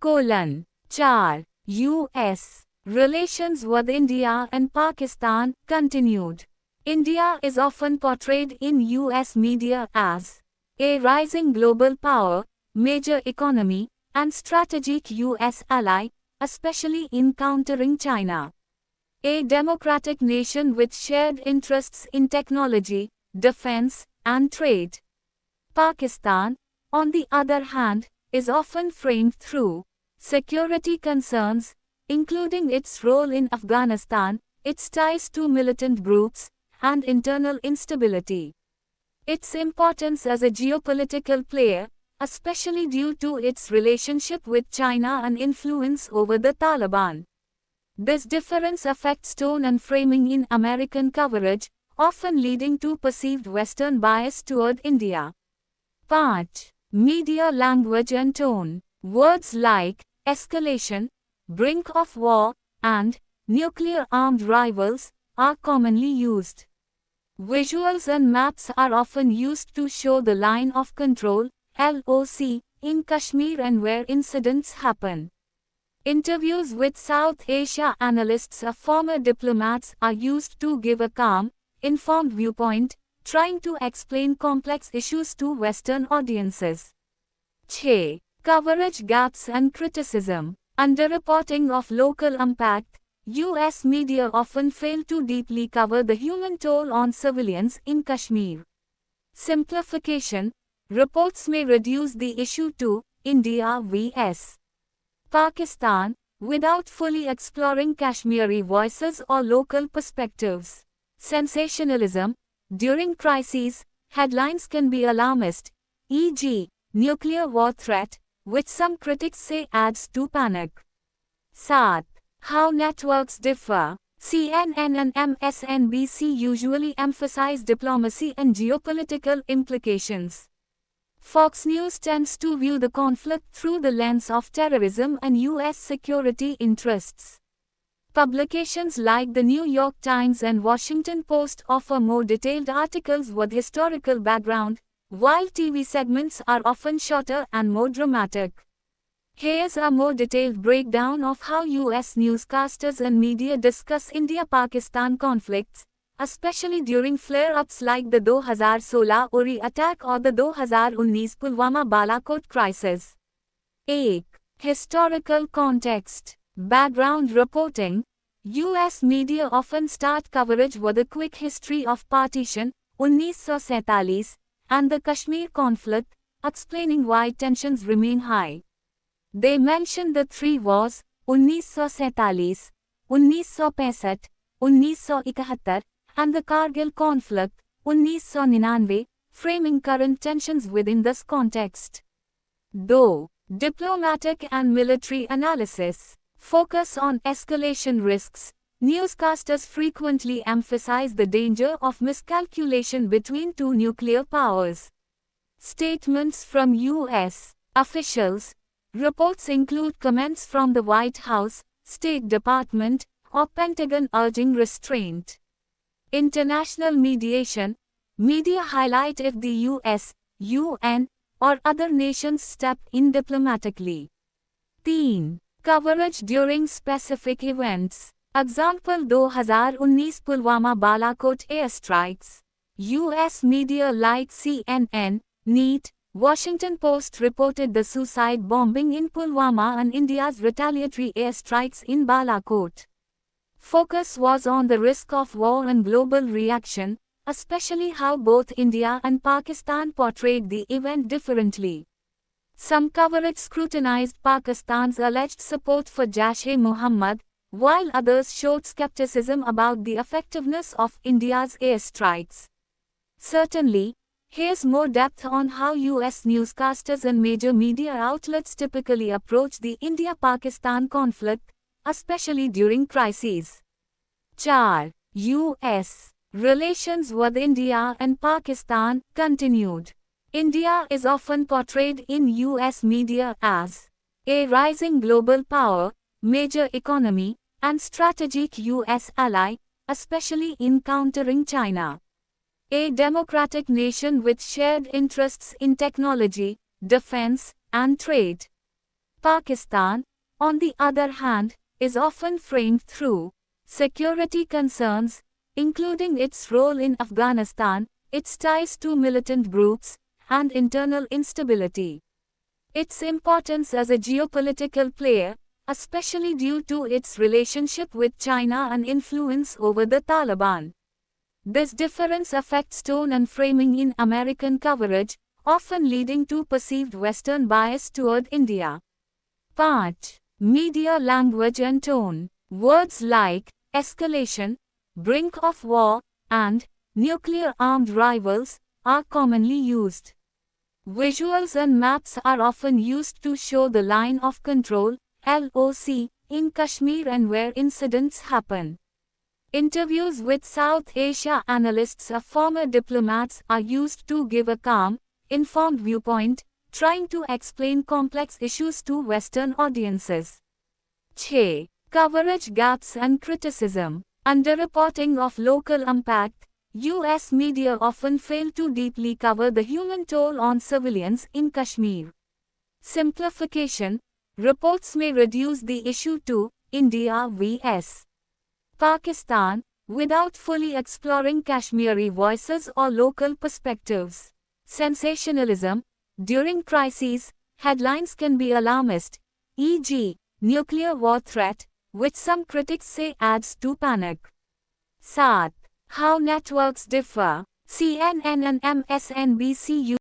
4. U.S. relations with India and Pakistan continued. India is often portrayed in U.S. media as a rising global power, major economy, and strategic U.S. ally, especially in countering China. A democratic nation with shared interests in technology, defense, and trade. Pakistan, on the other hand, is often framed through security concerns, including its role in Afghanistan, its ties to militant groups, and internal instability. Its importance as a geopolitical player, especially due to its relationship with China and influence over the Taliban. This difference affects tone and framing in American coverage, often leading to perceived Western bias toward India. Part. Media language and tone. Words like escalation, brink of war, and nuclear-armed rivals are commonly used. Visuals and maps are often used to show the line of control, LOC, in Kashmir and where incidents happen. Interviews with South Asia analysts or former diplomats are used to give a calm, informed viewpoint, trying to explain complex issues to Western audiences. 6. Coverage gaps and criticism. Underreporting of local impact. U.S. media often fail to deeply cover the human toll on civilians in Kashmir. Simplification. Reports may reduce the issue to India vs. Pakistan, without fully exploring Kashmiri voices or local perspectives. Sensationalism. During crises, headlines can be alarmist, e.g., nuclear war threat, which some critics say adds to panic. 7. How networks differ. CNN and MSNBC usually emphasize diplomacy and geopolitical implications. Fox News tends to view the conflict through the lens of terrorism and U.S. security interests. Publications like the New York Times and Washington Post offer more detailed articles with historical background, while TV segments are often shorter and more dramatic. Here's a more detailed breakdown of how U.S. newscasters and media discuss India-Pakistan conflicts, especially during flare-ups like the 2016 Uri attack or the 2019 Pulwama Balakot crisis. 8. Historical context. Background reporting. U.S. media often start coverage with a quick history of partition, 1947, and the Kashmir conflict, explaining why tensions remain high. They mention the three wars, 1947, 1965, 1971, and the Kargil conflict, 1999, framing current tensions within this context. Though diplomatic and military analysis focus on escalation risks, newscasters frequently emphasize the danger of miscalculation between two nuclear powers. Statements from U.S. officials. Reports include comments from the White House, State Department, or Pentagon urging restraint. International mediation. Media highlight if the U.S., UN, or other nations step in diplomatically. 3. Coverage during specific events. Example 2019 Pulwama Balakot airstrikes. U.S. media like CNN, NET, Washington Post reported the suicide bombing in Pulwama and India's retaliatory airstrikes in Balakot. Focus was on the risk of war and global reaction, especially how both India and Pakistan portrayed the event differently. Some coverage scrutinized Pakistan's alleged support for Jaish-e-Mohammed, while others showed skepticism about the effectiveness of India's airstrikes. Certainly, here's more depth on how U.S. newscasters and major media outlets typically approach the India-Pakistan conflict, especially during crises. 4. U.S. relations with India and Pakistan continued. India is often portrayed in U.S. media as a rising global power, major economy, and strategic U.S. ally, especially in countering China. A democratic nation with shared interests in technology, defense, and trade. Pakistan, on the other hand, is often framed through security concerns, including its role in Afghanistan, its ties to militant groups, and internal instability. Its importance as a geopolitical player, especially due to its relationship with China and influence over the Taliban. This difference affects tone and framing in American coverage, often leading to perceived Western bias toward India. Part. Media language and tone. Words like escalation, brink of war, and nuclear-armed rivals are commonly used. Visuals and maps are often used to show the line of control, LOC, in Kashmir and where incidents happen. Interviews with South Asia analysts or former diplomats are used to give a calm, informed viewpoint, trying to explain complex issues to Western audiences. 6. Coverage gaps and criticism. Underreporting of local impact. U.S. media often fail to deeply cover the human toll on civilians in Kashmir. Simplification. Reports may reduce the issue to India vs. Pakistan, without fully exploring Kashmiri voices or local perspectives. Sensationalism. During crises, headlines can be alarmist, e.g., nuclear war threat, which some critics say adds to panic. 7. How networks differ. CNN and MSNBC